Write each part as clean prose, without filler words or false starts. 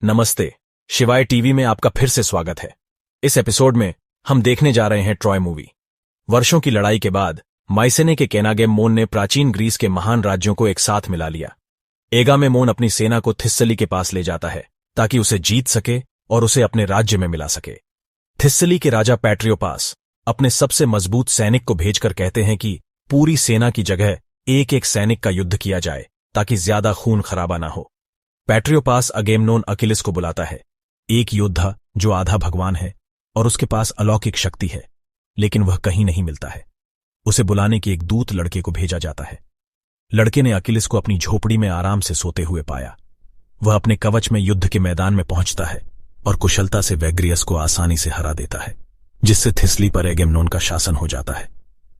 नमस्ते, शिवाय टीवी में आपका फिर से स्वागत है। इस एपिसोड में हम देखने जा रहे हैं ट्रॉय मूवी। वर्षों की लड़ाई के बाद माइसेने के केनागेमोन ने प्राचीन ग्रीस के महान राज्यों को एक साथ मिला लिया। एगामेमोन अपनी सेना को थिस्सली के पास ले जाता है ताकि उसे जीत सके और उसे अपने राज्य में मिला सके। थिस्सली के राजा पैट्रियोपास अपने सबसे मजबूत सैनिक को भेजकर कहते हैं कि पूरी सेना की जगह एक एक सैनिक का युद्ध किया जाए ताकि ज्यादा खून खराबा ना हो। पैट्रियोपास अगेमनोन अकिलिस को बुलाता है, एक योद्धा जो आधा भगवान है और उसके पास अलौकिक शक्ति है, लेकिन वह कहीं नहीं मिलता है। उसे बुलाने के एक दूत लड़के को भेजा जाता है। लड़के ने अकिलिस को अपनी झोपड़ी में आराम से सोते हुए पाया। वह अपने कवच में युद्ध के मैदान में पहुंचता है और कुशलता से वेग्रियस को आसानी से हरा देता है, जिससे थिस्सली पर एगेमनोन का शासन हो जाता है।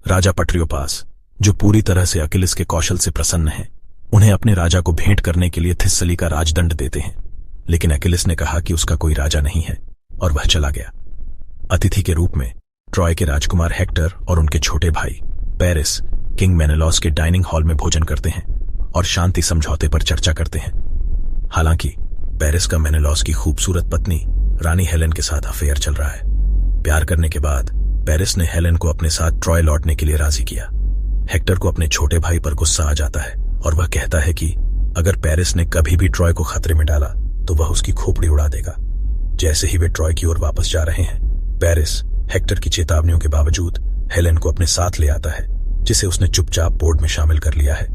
राजा पैट्रियोपास, जो पूरी तरह से अकिलिस के कौशल से प्रसन्न है, उन्हें अपने राजा को भेंट करने के लिए थिस्सली का राजदंड देते हैं, लेकिन अकिलिस ने कहा कि उसका कोई राजा नहीं है और वह चला गया। अतिथि के रूप में ट्रॉय के राजकुमार हेक्टर और उनके छोटे भाई पेरिस किंग मेनेलॉस के डाइनिंग हॉल में भोजन करते हैं और शांति समझौते पर चर्चा करते हैं। हालांकि पेरिस का मेनेलॉस की खूबसूरत पत्नी रानी हेलेन के साथ अफेयर चल रहा है। प्यार करने के बाद पेरिस ने हेलेन को अपने साथ ट्रॉय लौटने के लिए राजी किया। हेक्टर को अपने छोटे भाई पर गुस्सा आ जाता है और वह कहता है कि अगर पेरिस ने कभी भी ट्रॉय को खतरे में डाला तो वह उसकी खोपड़ी उड़ा देगा। जैसे ही वे ट्रॉय की ओर वापस जा रहे हैं, पेरिस हेक्टर की चेतावनियों के बावजूद हेलेन को अपने साथ ले आता है, जिसे उसने चुपचाप बोर्ड में शामिल कर लिया है।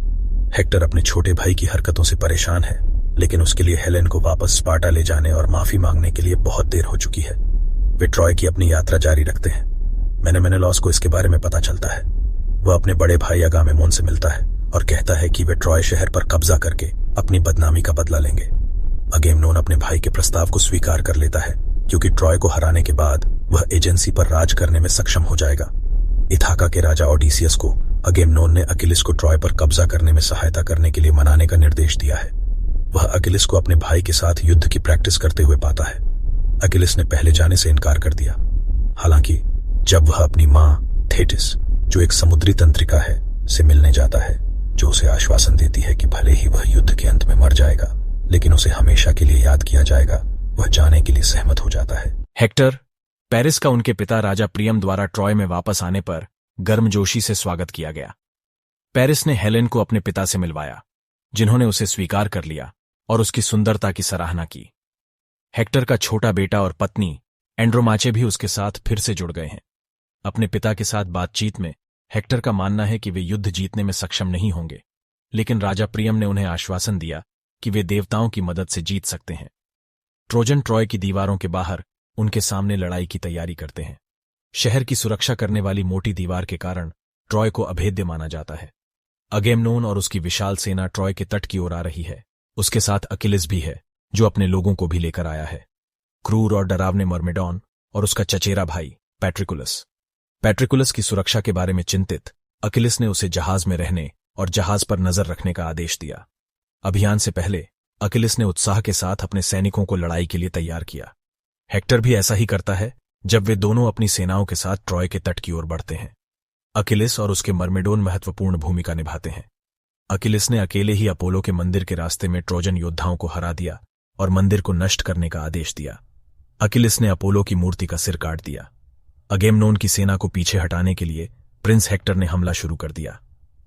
हेक्टर अपने छोटे भाई की हरकतों से परेशान है, लेकिन उसके लिए हेलेन को वापस स्पार्टा ले जाने और माफी मांगने के लिए बहुत देर हो चुकी है। वे ट्रॉय की अपनी यात्रा जारी रखते हैं। मेनेलॉस को इसके बारे में पता चलता है। वह अपने बड़े भाई अगामेमोन से मिलता है और कहता है कि वे ट्रॉय शहर पर कब्जा करके अपनी बदनामी का बदला लेंगे। अगेमनोन अपने भाई के प्रस्ताव को स्वीकार कर लेता है, क्योंकि ट्रॉय को हराने के बाद वह एजेंसी पर राज करने में सक्षम हो जाएगा। इथाका के राजा ओडिसियस को अगेमनोन ने अकिलिस को ट्रॉय पर कब्जा करने में सहायता करने के लिए मनाने का निर्देश दिया है। वह अकिलिस को अपने भाई के साथ युद्ध की प्रैक्टिस करते हुए पाता है। अकिलिस ने पहले जाने से इनकार कर दिया। हालांकि जब वह अपनी मां थेटिस, जो एक समुद्री तंत्रिका है, से मिलने जाता है, जो उसे आश्वासन देती है कि भले ही वह युद्ध के अंत में मर जाएगा, लेकिन उसे हमेशा के लिए याद किया जाएगा, वह जाने के लिए सहमत हो जाता है। हेक्टर, पेरिस का उनके पिता राजा प्रियम द्वारा ट्रॉय में वापस आने पर गर्मजोशी से स्वागत किया गया। पेरिस ने हेलेन को अपने पिता से मिलवाया, जिन्होंने उसे स्वीकार कर लिया और उसकी सुंदरता की सराहना की। हेक्टर का छोटा बेटा और पत्नी एंड्रोमाचे भी उसके साथ फिर से जुड़ गए हैं। अपने पिता के साथ बातचीत में हेक्टर का मानना है कि वे युद्ध जीतने में सक्षम नहीं होंगे, लेकिन राजा प्रियम ने उन्हें आश्वासन दिया कि वे देवताओं की मदद से जीत सकते हैं। ट्रोजन ट्रॉय की दीवारों के बाहर उनके सामने लड़ाई की तैयारी करते हैं। शहर की सुरक्षा करने वाली मोटी दीवार के कारण ट्रॉय को अभेद्य माना जाता है। अगेमनोन और उसकी विशाल सेना ट्रॉय के तट की ओर आ रही है। उसके साथ अकिलिस भी है, जो अपने लोगों को भी लेकर आया है। क्रूर और डरावने मर्मेडॉन और उसका चचेरा भाई पैट्रिकुलस की सुरक्षा के बारे में चिंतित अकिलिस ने उसे जहाज में रहने और जहाज पर नजर रखने का आदेश दिया। अभियान से पहले अकिलिस ने उत्साह के साथ अपने सैनिकों को लड़ाई के लिए तैयार किया। हेक्टर भी ऐसा ही करता है जब वे दोनों अपनी सेनाओं के साथ ट्रॉय के तट की ओर बढ़ते हैं। अकिलिस और उसके मर्मेडोन महत्वपूर्ण भूमिका निभाते हैं। अकिलिस ने अकेले ही अपोलो के मंदिर के रास्ते में ट्रोजन योद्धाओं को हरा दिया और मंदिर को नष्ट करने का आदेश दिया। अकिलिस ने अपोलो की मूर्ति का सिर काट दिया। अगेमनोन की सेना को पीछे हटाने के लिए प्रिंस हेक्टर ने हमला शुरू कर दिया।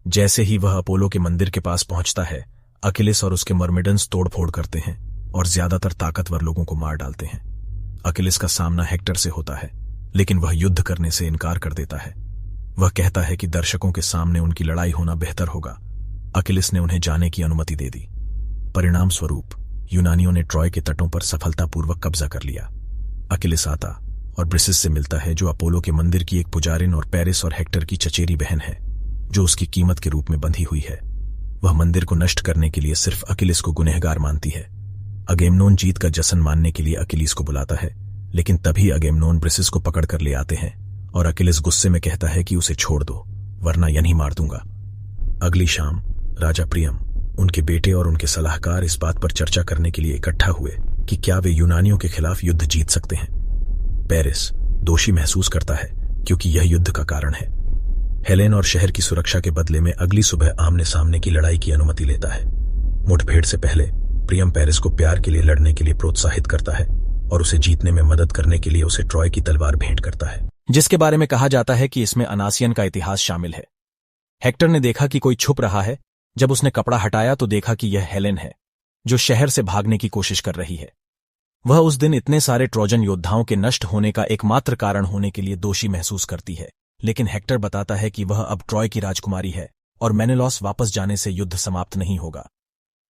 जैसे ही वह अपोलो के मंदिर के पास पहुंचता है, अकिलिस और उसके मर्मेडन्स तोड़फोड़ करते हैं और ज्यादातर ताकतवर लोगों को मार डालते हैं। अकिलिस का सामना हेक्टर से होता है, लेकिन वह युद्ध करने से इनकार कर देता है। वह कहता है कि दर्शकों के सामने उनकी लड़ाई होना बेहतर होगा। अकिलिस ने उन्हें जाने की अनुमति दे दी। परिणाम स्वरूप यूनानियों ने ट्रॉय के तटों पर सफलतापूर्वक कब्जा कर लिया। अकिलिस आता और ब्रिसिस से मिलता है, जो अपोलो के मंदिर की एक पुजारिन और पेरिस और हेक्टर की चचेरी बहन है, जो उसकी कीमत के रूप में बंधी हुई है। वह मंदिर को नष्ट करने के लिए सिर्फ अकिलिस को गुनहगार मानती है। अगेमनोन जीत का जश्न मानने के लिए अकिलिस को बुलाता है, लेकिन तभी अगेमनोन ब्रिसिस को पकड़ कर ले आते हैं और अकिलिस गुस्से में कहता है कि उसे छोड़ दो, वरना यहीं मार दूंगा। अगली शाम राजा प्रियम, उनके बेटे और उनके सलाहकार इस बात पर चर्चा करने के लिए इकट्ठा हुए कि क्या वे यूनानियों के खिलाफ युद्ध जीत सकते हैं। पेरिस दोषी महसूस करता है, क्योंकि यह युद्ध का कारण है। हेलेन और शहर की सुरक्षा के बदले में अगली सुबह आमने सामने की लड़ाई की अनुमति लेता है। मुठभेड़ से पहले प्रियम पेरिस को प्यार के लिए लड़ने के लिए प्रोत्साहित करता है और उसे जीतने में मदद करने के लिए उसे ट्रॉय की तलवार भेंट करता है, जिसके बारे में कहा जाता है कि इसमें अनासियन का इतिहास शामिल है। हेक्टर ने देखा कि कोई छुप रहा है। जब उसने कपड़ा हटाया तो देखा कि यह हेलेन है, जो शहर से भागने की कोशिश कर रही है। वह उस दिन इतने सारे ट्रोजन योद्धाओं के नष्ट होने का एकमात्र कारण होने के लिए दोषी महसूस करती है, लेकिन हेक्टर बताता है कि वह अब ट्रॉय की राजकुमारी है और मेनेलॉस वापस जाने से युद्ध समाप्त नहीं होगा।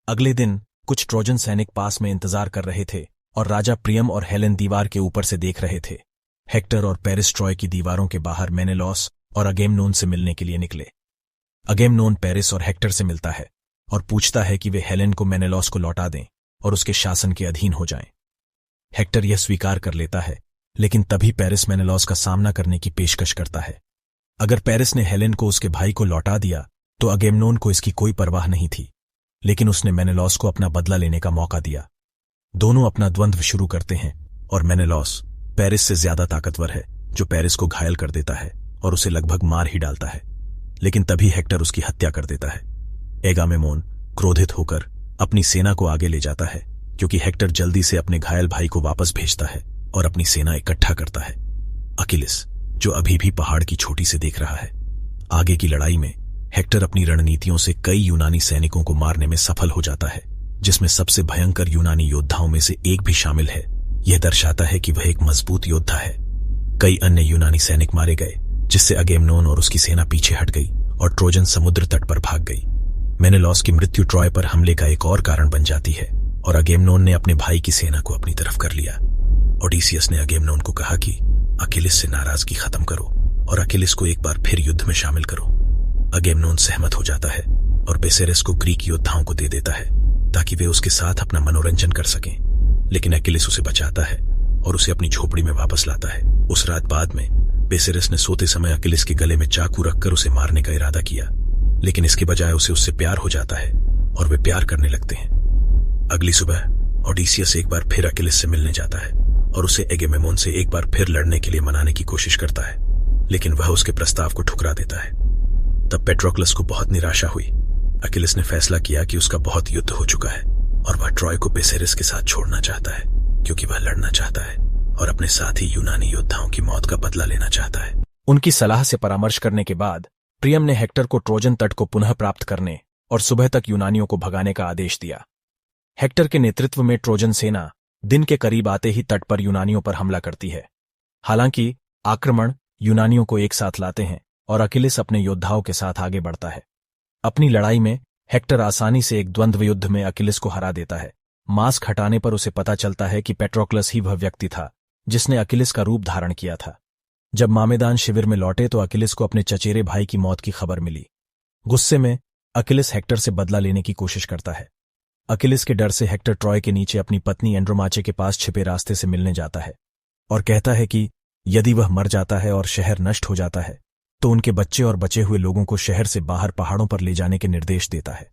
अगले दिन कुछ ट्रोजन सैनिक पास में इंतजार कर रहे थे और राजा प्रियम और हेलेन दीवार के ऊपर से देख रहे थे। हेक्टर और पेरिस ट्रॉय की दीवारों के बाहर मेनेलॉस और अगेमनोन से मिलने के लिए निकले। अगेमनोन पेरिस और हेक्टर से मिलता है और पूछता है कि वे हेलेन को मेनेलॉस को लौटा दें और उसके शासन के अधीन हो जाएं। हेक्टर यह स्वीकार कर लेता है, लेकिन तभी पेरिस मेनेलॉस का सामना करने की पेशकश करता है। अगर पेरिस ने हेलेन को उसके भाई को लौटा दिया तो अगेमनोन को इसकी कोई परवाह नहीं थी, लेकिन उसने मेनेलॉस को अपना बदला लेने का मौका दिया। दोनों अपना द्वंद्व शुरू करते हैं और मेनेलॉस पेरिस से ज्यादा ताकतवर है, जो पेरिस को घायल कर देता है और उसे लगभग मार ही डालता है। लेकिन तभी हेक्टर उसकी हत्या कर देता है। एगामेमोन क्रोधित होकर अपनी सेना को आगे ले जाता है, क्योंकि हेक्टर जल्दी से अपने घायल भाई को वापस भेजता है और अपनी सेना इकट्ठा करता है। अकिलिस, जो अभी भी पहाड़ की चोटी से देख रहा है। आगे की लड़ाई में हेक्टर अपनी रणनीतियों से कई यूनानी सैनिकों को मारने में सफल हो जाता है, जिसमें सबसे भयंकर यूनानी योद्धाओं में से एक भी शामिल है। यह दर्शाता है कि वह एक मजबूत योद्धा है। कई अन्य यूनानी सैनिक मारे गए, जिससे अगेमनोन और उसकी सेना पीछे हट गई और ट्रोजन समुद्र तट पर भाग गई। मेनेलॉस की मृत्यु ट्रॉय पर हमले का एक और कारण बन जाती है और अगेमनोन ने अपने भाई की सेना को अपनी तरफ कर लिया। ओडिसियस ने अगेमनोन को कहा कि अकिलिस से नाराजगी खत्म करो और अकिलिस को एक बार फिर युद्ध में शामिल करो। अगेमनोन सहमत हो जाता है और बेसेरेस को ग्रीक योद्धाओं को दे देता है ताकि वे उसके साथ अपना मनोरंजन कर सकें, लेकिन अकिलिस उसे बचाता है और उसे अपनी झोपड़ी में वापस लाता है। उस रात बाद में बेसेरेस ने सोते समय अकिलिस के गले में चाकू रखकर उसे मारने का इरादा किया, लेकिन इसके बजाय उसे उससे प्यार हो जाता है और वे प्यार करने लगते हैं। अगली सुबह ओडिसियस एक बार फिर अकिलिस से मिलने जाता है और उसे एगेमेमोन से एक बार फिर लड़ने के लिए मनाने की कोशिश करता है, लेकिन वह उसके प्रस्ताव को ठुकरा देता है। तब पेट्रोक्लस को बहुत निराशा हुई। अकिलिस ने फैसला किया कि उसका बहुत युद्ध हो चुका है और वह ट्रॉय को बेसेरेस के साथ छोड़ना चाहता है, क्योंकि वह लड़ना चाहता है और अपने साथ ही यूनानी योद्धाओं की मौत का बदला लेना चाहता है। उनकी सलाह से परामर्श करने के बाद प्रियम ने हेक्टर को ट्रोजन तट को पुनः प्राप्त करने और सुबह तक यूनानियों को भगाने का आदेश दिया। हेक्टर के नेतृत्व में ट्रोजन सेना दिन के करीब आते ही तट पर यूनानियों पर हमला करती है। हालांकि आक्रमण यूनानियों को एक साथ लाते हैं और अकिलिस अपने योद्धाओं के साथ आगे बढ़ता है। अपनी लड़ाई में हेक्टर आसानी से एक द्वंद्व युद्ध में अकिलिस को हरा देता है। मास्क हटाने पर उसे पता चलता है कि पेट्रोक्लस ही वह व्यक्ति था जिसने अकिलिस का रूप धारण किया था। जब मामेदान शिविर में लौटे तो अकिलिस को अपने चचेरे भाई की मौत की खबर मिली। गुस्से में अकिलिस हेक्टर से बदला लेने की कोशिश करता है। अकिलिस के डर से हेक्टर ट्रॉय के नीचे अपनी पत्नी एंड्रोमाचे के पास छिपे रास्ते से मिलने जाता है और कहता है कि यदि वह मर जाता है और शहर नष्ट हो जाता है तो उनके बच्चे और बचे हुए लोगों को शहर से बाहर पहाड़ों पर ले जाने के निर्देश देता है।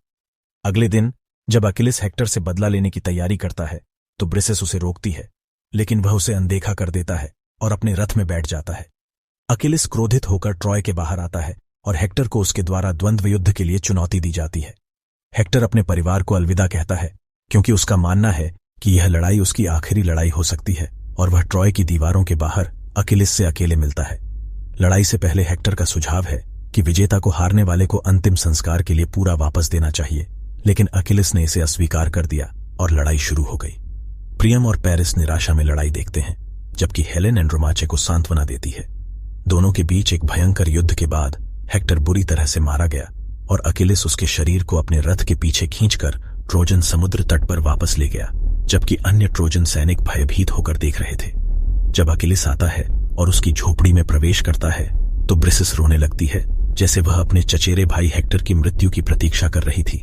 अगले दिन जब अकिलिस हेक्टर से बदला लेने की तैयारी करता है तो ब्रिसेस उसे रोकती है, लेकिन वह उसे अनदेखा कर देता है और अपने रथ में बैठ जाता है। अकिलिस क्रोधित होकर ट्रॉय के बाहर आता है और हेक्टर को उसके द्वारा द्वंद्व युद्ध के लिए चुनौती दी जाती है। हेक्टर अपने परिवार को अलविदा कहता है, क्योंकि उसका मानना है कि यह लड़ाई उसकी आखिरी लड़ाई हो सकती है और वह ट्रॉय की दीवारों के बाहर अकिलिस से अकेले मिलता है। लड़ाई से पहले हेक्टर का सुझाव है कि विजेता को हारने वाले को अंतिम संस्कार के लिए पूरा वापस देना चाहिए, लेकिन अकिलिस ने इसे अस्वीकार कर दिया और लड़ाई शुरू हो गई। प्रियम और पेरिस निराशा में लड़ाई देखते हैं, जबकि हेलेन एंड्रोमाचे को सांत्वना देती है। दोनों के बीच एक भयंकर युद्ध के बाद हेक्टर बुरी तरह से मारा गया और अकिलिस उसके शरीर को अपने रथ के पीछे खींचकर ट्रोजन समुद्र तट पर वापस ले गया, जबकि अन्य ट्रोजन सैनिक भयभीत होकर देख रहे थे। जब अकिलिस आता है और उसकी झोपड़ी में प्रवेश करता है तो ब्रिसेस रोने लगती है, जैसे वह अपने चचेरे भाई हेक्टर की मृत्यु की प्रतीक्षा कर रही थी।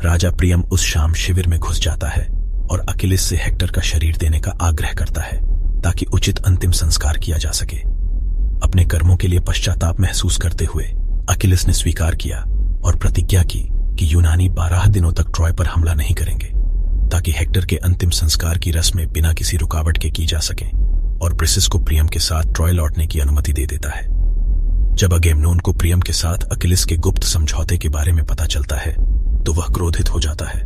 राजा प्रियम उस शाम शिविर में घुस जाता है और अकिलिस से हेक्टर का शरीर देने का आग्रह करता है ताकि उचित अंतिम संस्कार किया जा सके। अपने कर्मों के लिए पश्चाताप महसूस करते हुए अकिलिस ने स्वीकार किया और प्रतिज्ञा की कि यूनानी 12 दिनों तक ट्रॉय पर हमला नहीं करेंगे, ताकि हेक्टर के अंतिम संस्कार की रस्में बिना किसी रुकावट के की जा सकें, और ब्रिसेस को प्रियम के साथ ट्रॉय लौटने की अनुमति दे देता है। जब अगेमनोन को प्रियम के साथ अकिलिस के गुप्त समझौते के बारे में पता चलता है तो वह क्रोधित हो जाता है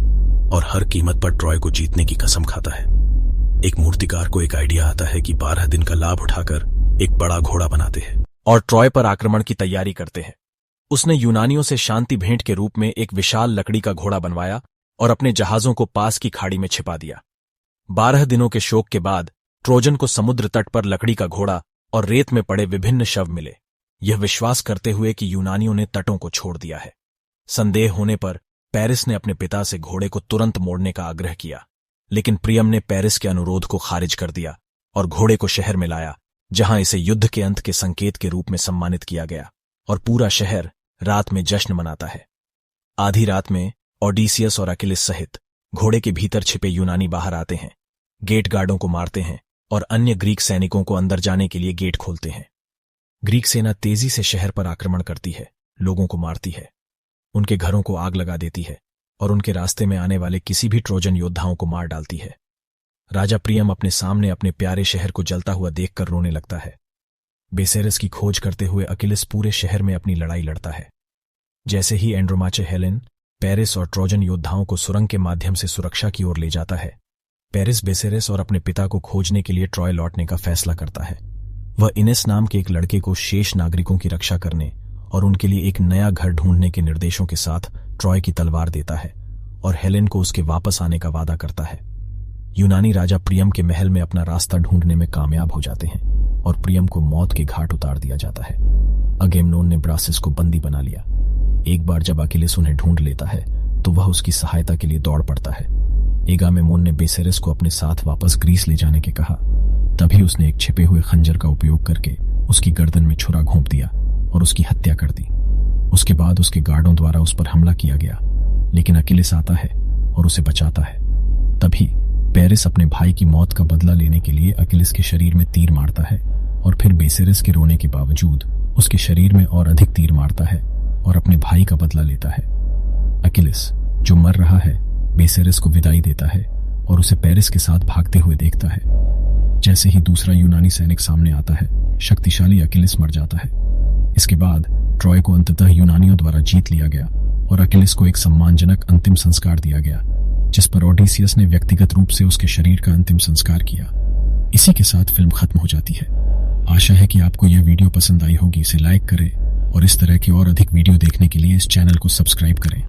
और हर कीमत पर ट्रॉय को जीतने की कसम खाता है। एक मूर्तिकार को एक आइडिया आता है कि 12 दिन का लाभ उठाकर एक बड़ा घोड़ा बनाते हैं और ट्रॉय पर आक्रमण की तैयारी करते हैं। उसने यूनानियों से शांति भेंट के रूप में एक विशाल लकड़ी का घोड़ा बनवाया और अपने जहाजों को पास की खाड़ी में छिपा दिया। 12 दिनों के शोक के बाद ट्रोजन को समुद्र तट पर लकड़ी का घोड़ा और रेत में पड़े विभिन्न शव मिले, यह विश्वास करते हुए कि यूनानियों ने तटों को छोड़ दिया है। संदेह होने पर पेरिस ने अपने पिता से घोड़े को तुरंत मोड़ने का आग्रह किया, लेकिन प्रियम ने पेरिस के अनुरोध को खारिज कर दिया और घोड़े को शहर में लाया, जहां इसे युद्ध के अंत के संकेत के रूप में सम्मानित किया गया और पूरा शहर रात में जश्न मनाता है। आधी रात में ओडिसियस और अकिलिस सहित घोड़े के भीतर छिपे यूनानी बाहर आते हैं, गेट गार्डों को मारते हैं और अन्य ग्रीक सैनिकों को अंदर जाने के लिए गेट खोलते हैं। ग्रीक सेना तेजी से शहर पर आक्रमण करती है, लोगों को मारती है, उनके घरों को आग लगा देती है और उनके रास्ते में आने वाले किसी भी ट्रोजन योद्धाओं को मार डालती है। राजा प्रियम अपने सामने अपने प्यारे शहर को जलता हुआ देखकर रोने लगता है। बेसेरस की खोज करते हुए अकिलिस पूरे शहर में अपनी लड़ाई लड़ता है। जैसे ही एंड्रोमाचे हेलेन, पेरिस और ट्रोजन योद्धाओं को सुरंग के माध्यम से सुरक्षा की ओर ले जाता है, पेरिस बेसेरस और अपने पिता को खोजने के लिए ट्रॉय लौटने का फैसला करता है। वह इनेस नाम के एक लड़के को शेष नागरिकों की रक्षा करने और उनके लिए एक नया घर ढूंढने के निर्देशों के साथ ट्रॉय की तलवार देता है और हेलेन को उसके वापस आने का वादा करता है। यूनानी राजा प्रियम के महल में अपना रास्ता ढूंढने में कामयाब हो जाते हैं और प्रियम को मौत के घाट उतार दिया जाता है। अगेमनोन ने ब्रासिस को बंदी बना लिया। एक बार जब अकिलिस उन्हें ढूंढ लेता है तो वह उसकी सहायता के लिए दौड़ पड़ता है। एगामेमोन ने बेसेरस को अपने साथ वापस ग्रीस ले जाने के कहा। तभी उसने एक छिपे हुए खंजर का उपयोग करके उसकी गर्दन में छुरा घोंप दिया और उसकी हत्या कर दी। उसके बाद उसके गार्डों द्वारा उस पर हमला किया गया, लेकिन अकिलिस आता है और उसे बचाता है। तभी पेरिस अपने भाई की मौत का बदला लेने के लिए अकिलिस के शरीर में तीर मारता है और फिर बेसेरस के रोने के बावजूद उसके शरीर में और अधिक तीर मारता है और अपने भाई का बदला लेता है। अकिलिस, जो मर रहा है, बेसेरस को विदाई देता है और उसे पेरिस के साथ भागते हुए देखता है। जैसे ही दूसरा यूनानी सैनिक सामने आता है, शक्तिशाली अकिलिस मर जाता है। इसके बाद ट्रॉय को अंततः यूनानियों द्वारा जीत लिया गया और अकिलिस को एक सम्मानजनक अंतिम संस्कार दिया गया, जिस पर ओडिसियस ने व्यक्तिगत रूप से उसके शरीर का अंतिम संस्कार किया। इसी के साथ फिल्म खत्म हो जाती है। आशा है कि आपको यह वीडियो पसंद आई होगी। इसे लाइक करें और इस तरह के और अधिक वीडियो देखने के लिए इस चैनल को सब्सक्राइब करें।